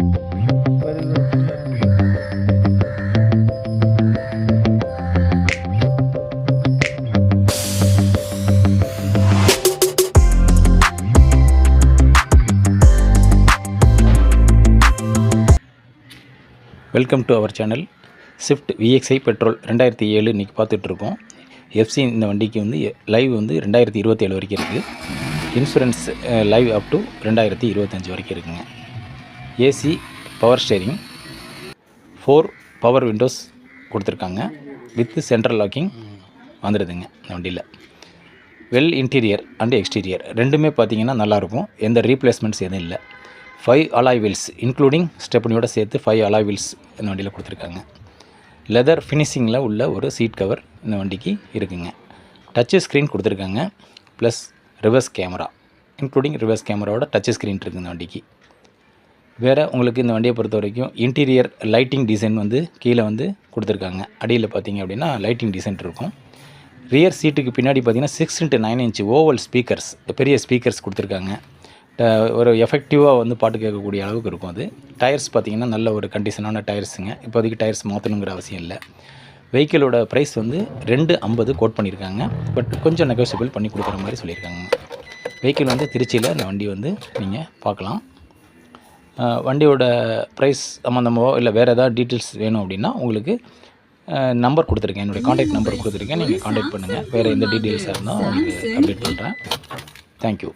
Welcome to our channel. Swift VXi petrol 2007 இன்றைக்கி பார்த்துட்ருக்கோம். FC இந்த வண்டிக்கு வந்து லைவ் வந்து 2027 வரைக்கும் இருக்குது. இன்சூரன்ஸ் லைவ் அப் டு 2025 வரைக்கும் இருக்குங்க. AC, power steering, 4 power Windows கொடுத்துருக்காங்க. வித் சென்ட்ரல் லாக்கிங் வந்துடுதுங்க இந்த வண்டியில். வெல் இன்டீரியர் அண்ட் எக்ஸ்டீரியர் ரெண்டுமே பார்த்திங்கன்னா நல்லாயிருக்கும். எந்த ரீப்ளேஸ்மெண்ட்ஸ் எதுவும் இல்லை. 5 அலாய் வீல்ஸ் இன்க்ளூடிங் ஸ்டெப்னியோட சேர்த்து 5 அலாய் வீல்ஸ் இந்த வண்டியில் கொடுத்துருக்காங்க. லெதர் ஃபினிஷிங்கில் உள்ள ஒரு சீட் கவர் இந்த வண்டிக்கு இருக்குங்க. டச்சு ஸ்க்ரீன் கொடுத்துருக்காங்க. Plus reverse camera including reverse கேமராவோட டச்சு ஸ்க்ரீன் இருக்குது இந்த வண்டிக்கு. வேறு உங்களுக்கு இந்த வண்டியை பொறுத்த வரைக்கும் இன்டீரியர் லைட்டிங் டிசைன் வந்து கீழே வந்து கொடுத்துருக்காங்க. அடியில் பார்த்திங்க அப்படின்னா லைட்டிங் டிசைன் இருக்கும். ரியர் சீட்டுக்கு பின்னாடி பார்த்திங்கன்னா 6x9 இன்ச் ஓவல் ஸ்பீக்கர்ஸ், பெரிய ஸ்பீக்கர்ஸ் கொடுத்துருக்காங்க. ஒரு எஃபெக்டிவாக வந்து பாட்டு கேட்கக்கூடிய அளவுக்கு இருக்கும். அது டயர்ஸ் பார்த்திங்கன்னா நல்ல ஒரு கண்டிஷனான டயர்ஸுங்க. இப்போதைக்கு டயர்ஸ் மாற்றணுங்கிற அவசியம் இல்லை. வெஹிக்கிளோட ப்ரைஸ் வந்து 250 கோட் பண்ணியிருக்காங்க. பட் கொஞ்சம் நெகோசியபிள் பண்ணி கொடுக்குற மாதிரி சொல்லியிருக்காங்க. வெஹிக்கிள் வந்து திருச்சியில் இந்த வண்டி வந்து நீங்கள் பார்க்கலாம். வண்டியோட ப்ரைஸ் சம்மந்தமாவோ இல்லை வேறு ஏதாவது டீட்டெயில்ஸ் வேணும் அப்படின்னா உங்களுக்கு நம்பர் கொடுத்துருக்கேன், என்னுடைய காண்டாக்ட் நம்பர் கொடுத்துருக்கேன். நீங்கள் காண்டாக்ட் பண்ணுங்கள். வேறு எந்த டீட்டெயில்ஸாக இருந்தால் உங்களுக்கு அப்டேட் பண்ணுறேன். தேங்க்யூ.